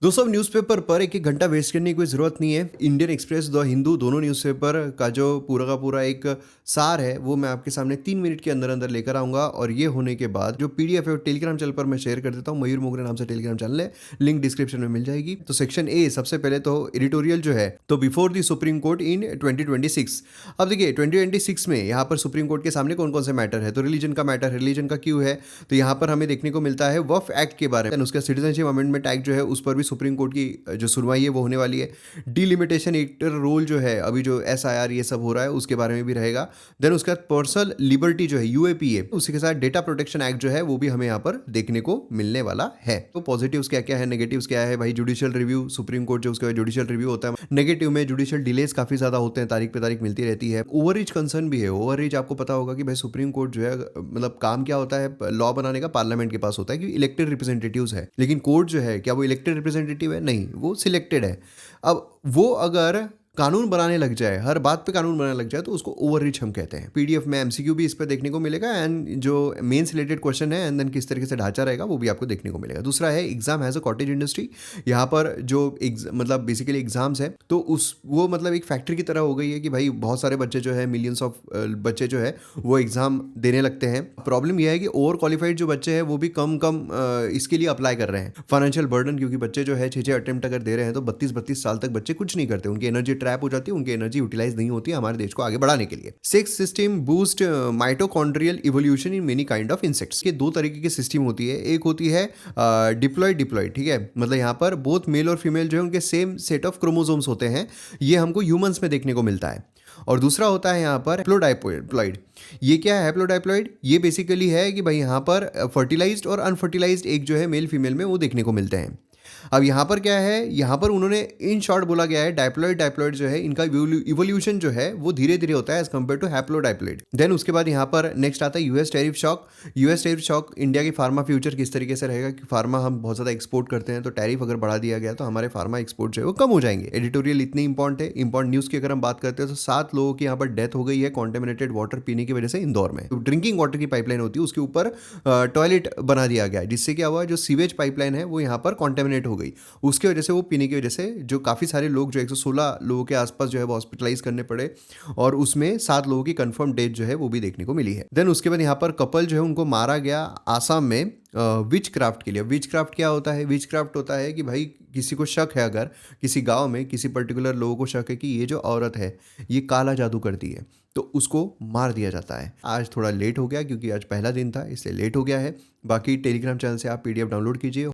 दोस्तों अब न्यूज़पेपर पर एक एक घंटा वेस्ट करने की कोई ज़रूरत नहीं है। इंडियन एक्सप्रेस, द हिंदू दोनों न्यूज़पेपर का जो पूरा का पूरा एक सार है वो मैं आपके सामने 3 मिनट के अंदर अंदर लेकर आऊँगा। और ये होने के बाद जो पीडीएफ है वो टेलीग्राम चैनल पर मैं शेयर कर देता हूँ। मयूर मोगरे नाम से टेलीग्राम चैनल है, लिंक डिस्क्रिप्शन में मिल जाएगी। तो सेक्शन ए, सबसे पहले तो एडिटोरियल जो है, तो बिफोर द सुप्रीम कोर्ट इन 2026। अब देखिए 2026 में यहाँ पर सुप्रीम कोर्ट के सामने कौन कौन से मैटर है। तो रिलीजन का मैटर है, रिलीजन का क्यों है, तो यहाँ पर हमें देखने को मिलता है वक्फ एक्ट के बारे में, उसका सिटीजनशिप अमेंडमेंट एक्ट जो है उस पर भी सुप्रीम कोर्ट की जो सुनवाई है वो होने वाली है। डिलिमिटेशन एक्टर रोल जो है, अभी जो एसआईआर ये सब हो रहा है उसके बारे में भी रहेगा। देन उसके बाद पर्सनल लिबर्टी जो है यूएपीए, उसी के साथ डेटा प्रोटेक्शन एक्ट जो है वो भी हमें यहाँ पर देखने को मिलने वाला है। तो पॉजिटिव्स क्या क्या है, नेगेटिव्स क्या है भाई। जुडिशियल रिव्यू, सुप्रीम कोर्ट जो उसका जुडिशियल रिव्यू होता है। नेगेटिव में जुडिशियल डिलेस काफी ज्यादा होते हैं, तारीख पे तारीख मिलती रहती है। ओवररीच कंसर्न भी है। ओवररीच आपको पता होगा कि भाई सुप्रीम कोर्ट जो है मतलब काम क्या होता है, लॉ बनाने का पार्लियामेंट के पास होता है, कि इलेक्टेड रिप्रेजेंटेटिव्स है। लेकिन कोर्ट जो है क्या वो इलेक्टेड रिप्रेजेंटेटिव है? नहीं, वो सिलेक्टेड है। अब वो अगर कानून बनाने लग जाए, हर बात पे कानून बनाने लग जाए, तो उसको ओवररीच हम कहते हैं। पीडीएफ में एमसीक्यू भी इस पर देखने को मिलेगा, एंड जो मेंस रिलेटेड क्वेश्चन है एंड देन किस तरीके से ढांचा रहेगा वो भी आपको देखने को मिलेगा। दूसरा है exam has a cottage industry. यहाँ पर जो मतलब बेसिकली एग्जाम्स है, तो उस वो मतलब एक फैक्ट्री की तरह हो गई है कि भाई बहुत सारे बच्चे जो है, मिलियंस ऑफ बच्चे जो है वो एग्जाम देने लगते हैं। प्रॉब्लम यह है कि ओवर क्वालिफाइड जो बच्चे हैं वो भी कम कम इसके लिए अप्लाई कर रहे हैं। फाइनेंशियल बर्डन, क्योंकि बच्चे जो है 6 अटेम्प्ट अगर दे रहे हैं तो 32 साल तक बच्चे कुछ नहीं करते, उनकी एनर्जी ट्रैप हो जाती है, उनकी एनर्जी यूटिलाइज नहीं होती है हमारे देश को आगे बढ़ाने के लिए। Sex system boost mitochondrial evolution in many kind of insects. के दो तरीके की सिस्टम होती है। एक होती है डिप्लॉयड डिप्लॉयड, ठीक है, मतलब यहाँ पर बोथ मेल और फीमेल जो है उनके सेम सेट ऑफ क्रोमोसोम्स होते हैं। ये हमको ह्यूमंस में देखने को मिलता है। और दूसरा होता है यहाँ पर हैप्लोडाइप्लॉइड। ये क्या है हैप्लोडाइप्लॉइड? ये बेसिकली है कि भाई यहाँ पर फर्टिलाइज्ड और अनफर्टिलाइज्ड एक जो है मेल फीमेल में वो देखने को मिलते हैं। अब यहाँ पर क्या है, यहाँ पर उन्होंने इन शॉर्ट बोला गया है डाइप्लॉइड जो है इनका इवोल्यूशन जो है वो धीरे धीरे होता है एज कम्पेयर टू हैप्लोडाइप्लॉइड। देन उसके बाद यहाँ पर नेक्स्ट आता है US tariff shock. US tariff shock India की फार्मा फ्यूचर किस तरीके से रहेगा, कि फार्मा हम बहुत ज़्यादा एक्सपोर्ट करते हैं, तो टैरिफ अगर बढ़ा दिया गया तो हमारे फार्मा एक्सपोर्ट जो है वो कम हो जाएंगे। एडिटोरियल इतनी इंपॉर्टेंट है। इंपॉर्टेंट न्यूज़ की अगर हम बात करते हैं तो 7 लोगों की यहाँ पर डेथ हो गई है कॉन्टेमिनेटेड वाटर पीने की वजह से इंदौर में। तो ड्रिंकिंग वाटर की पाइपलाइन होती है उसके ऊपर टॉयलेट बना दिया गया है, जिससे क्या हुआ, जो सीवेज पाइपलाइन है वो यहाँ पर कॉन्टेमिनेट हो गई। उसके वजह से वो पीने की वजह से जो काफ़ी सारे लोग जो 116 लोगों के आसपास जो है वो हॉस्पिटलाइज करने पड़े, और उसमें 7 लोगों की कंफर्म डेथ जो है वो भी देखने को मिली है। देन उसके बाद यहाँ पर कपल जो है उनको मारा गया आसाम में विच क्राफ्ट के लिए। विच क्राफ्ट क्या होता है? विच क्राफ्ट होता है कि भाई किसी को शक है, अगर किसी गांव में किसी पर्टिकुलर लोगों को शक है कि ये जो औरत है ये काला जादू करती है, तो उसको मार दिया जाता है। आज थोड़ा लेट हो गया क्योंकि आज पहला दिन था, इसलिए लेट हो गया है। बाकी टेलीग्राम चैनल से आप पीडीएफ डाउनलोड कीजिए।